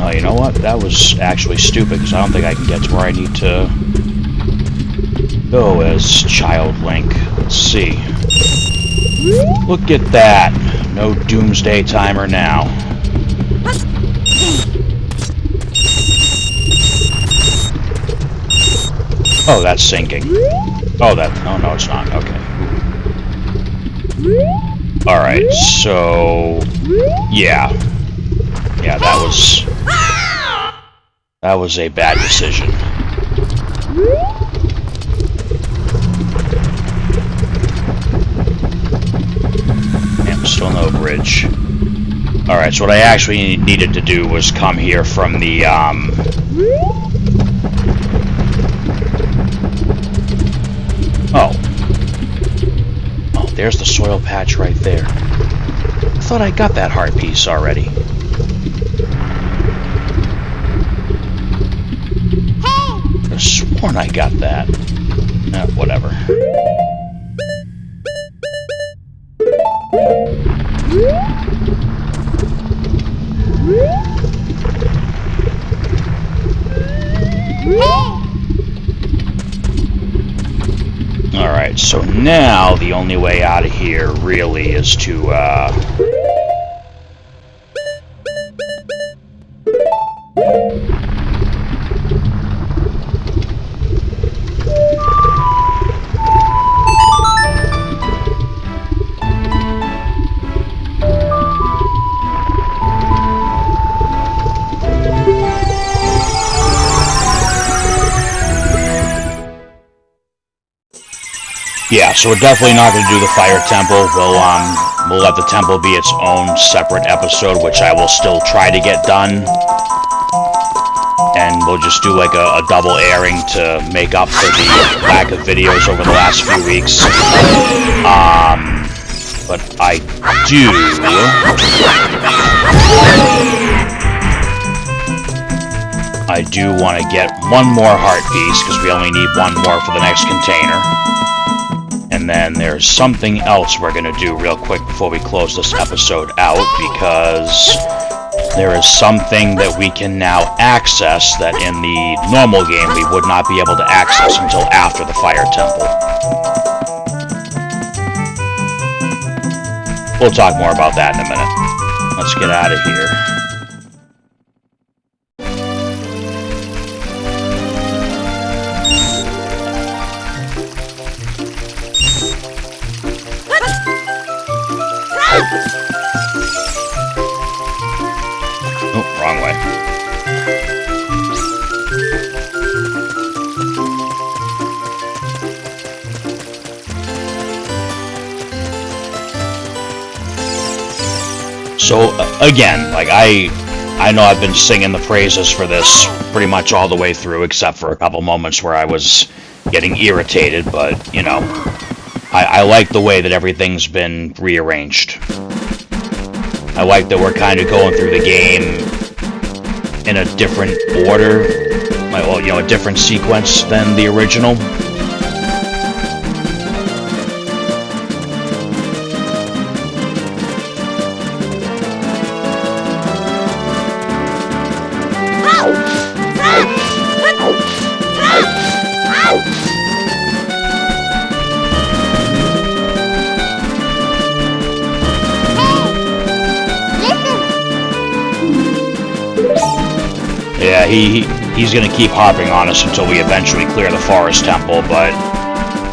Oh, you know what? That was actually stupid, because I don't think I can get to where I need to go as Child Link. Let's see. Look at that. No doomsday timer now. Oh, that's sinking. Oh, no, it's not. Okay. Alright, so... Yeah, that was a bad decision. And still no bridge. Alright, so what I actually needed to do was come here from the, Oh, there's the soil patch right there. I thought I got that heart piece already. I could have sworn I got that. Whatever. Alright, so now the only way out of here really is to, yeah, so we're definitely not going to do the Fire Temple. We'll let the temple be its own separate episode, which I will still try to get done. And we'll just do like a double airing to make up for the lack of videos over the last few weeks. But I do want to get one more heart piece, because we only need one more for the next container. And then there's something else we're going to do real quick before we close this episode out, because there is something that we can now access that in the normal game we would not be able to access until after the Fire Temple. We'll talk more about that in a minute. Let's get out of here. So, again, like, I know I've been singing the praises for this pretty much all the way through, except for a couple moments where I was getting irritated, but, you know, I like the way that everything's been rearranged. I like that we're kind of going through the game in a different order, well, you know, a different sequence than the original. Yeah, he's gonna keep harping on us until we eventually clear the Forest Temple, but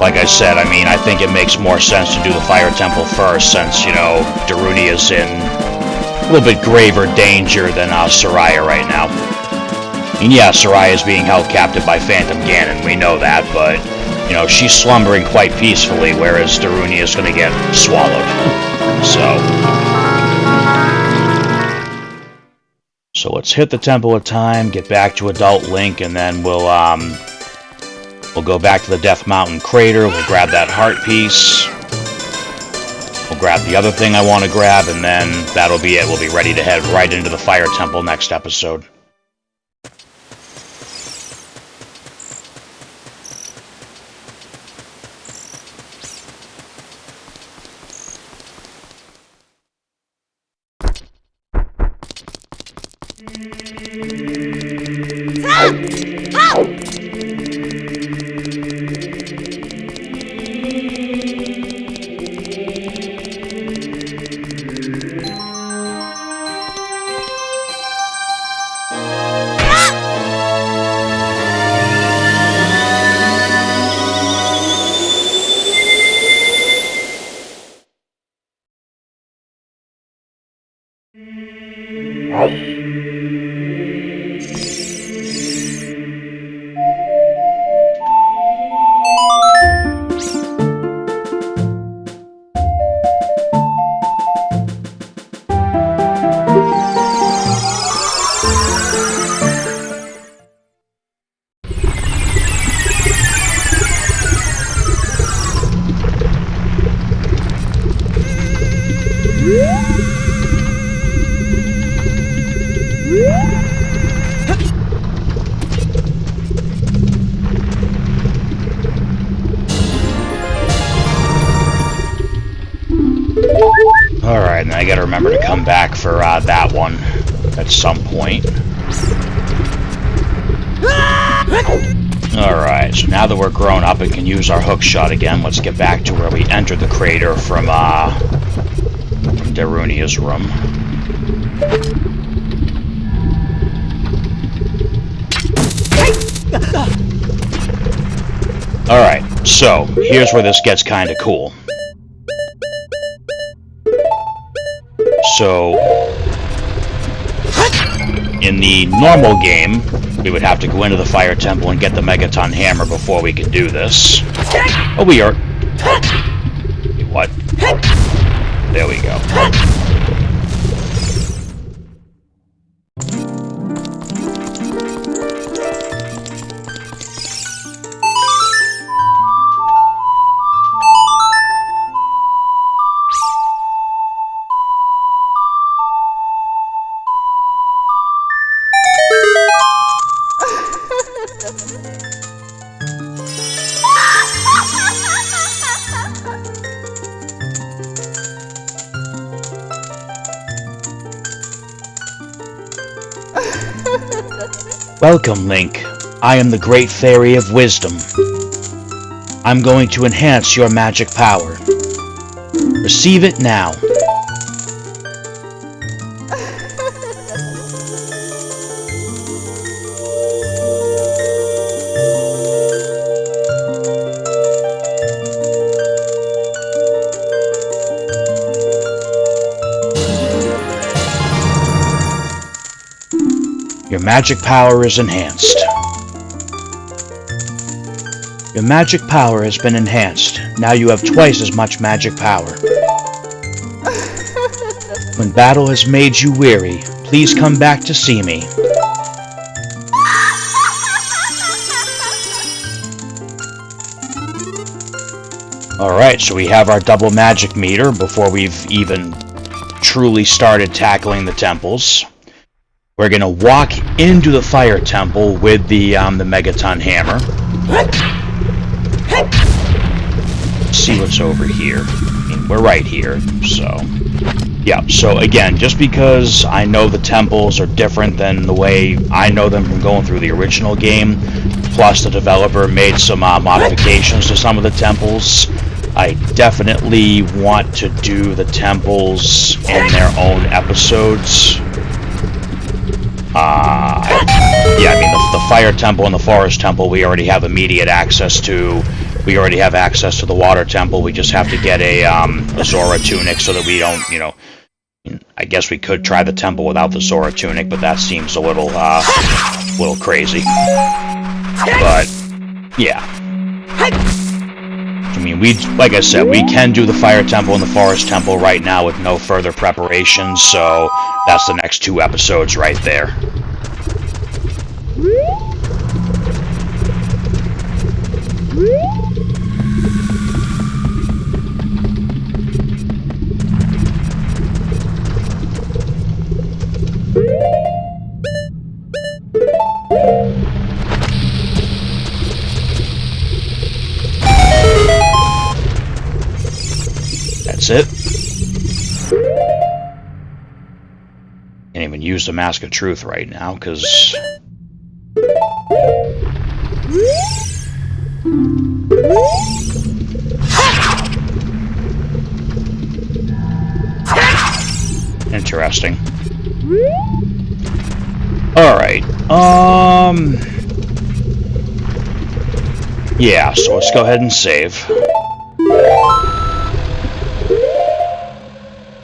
like I said, I mean, I think it makes more sense to do the Fire Temple first, since, you know, Darunia's in a little bit graver danger than Soraya right now. And yeah, Soraya's being held captive by Phantom Ganon, we know that, but, you know, she's slumbering quite peacefully, whereas Darunia's gonna get swallowed. So let's hit the Temple of Time, get back to Adult Link, and then we'll go back to the Death Mountain Crater, we'll grab that heart piece, we'll grab the other thing I want to grab, and then that'll be it. We'll be ready to head right into the Fire Temple next episode. Alright, and I gotta remember to come back for that one at some point. Alright, so now that we're grown up and can use our hook shot again, let's get back to where we entered the crater from Darunia's room. Alright, so here's where this gets kinda cool. So, in the normal game, we would have to go into the Fire Temple and get the Megaton Hammer before we could do this. Oh, we are... What? There we go. Welcome, Link. I am the Great Fairy of Wisdom. I'm going to enhance your magic power. Receive it now. Your magic power is enhanced. Your magic power has been enhanced. Now you have twice as much magic power. When battle has made you weary, please come back to see me. Alright, so we have our double magic meter before we've even truly started tackling the temples. We're gonna walk into the fire temple with the megaton hammer. See what's over here. I mean, we're right here, so... Yeah, so again, just because I know the temples are different than the way I know them from going through the original game, plus the developer made some modifications to some of the temples, I definitely want to do the temples in their own episodes. Yeah, I mean, the fire temple and the forest temple we already have immediate access to. We already have access to the water temple. We just have to get a Zora tunic so that we don't, you know... I guess we could try the temple without the Zora tunic, but that seems a little crazy. But, yeah. I mean, like I said, we can do the fire temple and the forest temple right now with no further preparation, so that's the next 2 episodes right there. That's it. Can't even use the Mask of Truth right now, because... Interesting. Alright, yeah, so let's go ahead and save.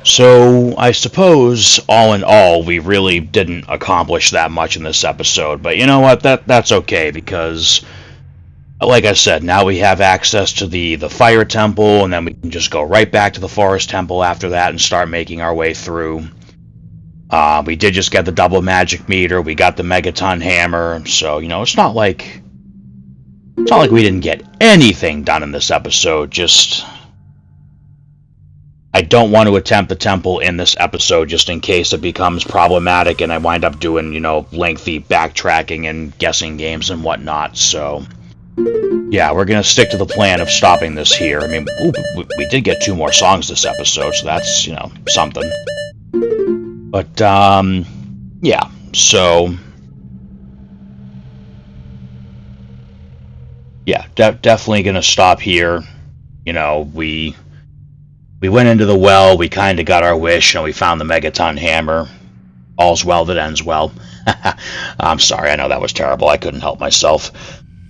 So, I suppose, all in all, we really didn't accomplish that much in this episode, but you know what, that's okay, because, like I said, now we have access to the fire temple, and then we can just go right back to the forest temple after that and start making our way through. We did just get the double magic meter, we got the megaton hammer, so, you know, it's not like we didn't get anything done in this episode, just... I don't want to attempt the temple in this episode just in case it becomes problematic and I wind up doing, you know, lengthy backtracking and guessing games and whatnot, so... Yeah, we're gonna stick to the plan of stopping this here. I mean, we did get 2 more songs this episode, so that's, you know, something. But, yeah, so... Yeah, definitely gonna stop here. You know, we went into the well, we kind of got our wish, and we found the megaton hammer. All's well that ends well. I'm sorry, I know that was terrible, I couldn't help myself.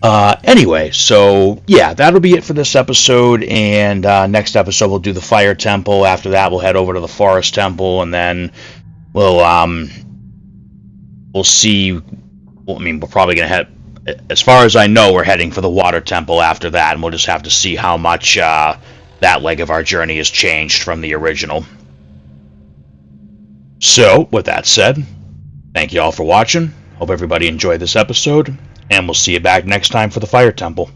Anyway, so, yeah, that'll be it for this episode, and next episode we'll do the fire temple. After that we'll head over to the forest temple, and then we'll see, well, I mean, we're probably going to head, as far as I know, we're heading for the water temple after that, and we'll just have to see how much, that leg of our journey has changed from the original. So, with that said, thank you all for watching. Hope everybody enjoyed this episode, and we'll see you back next time for the Fire Temple.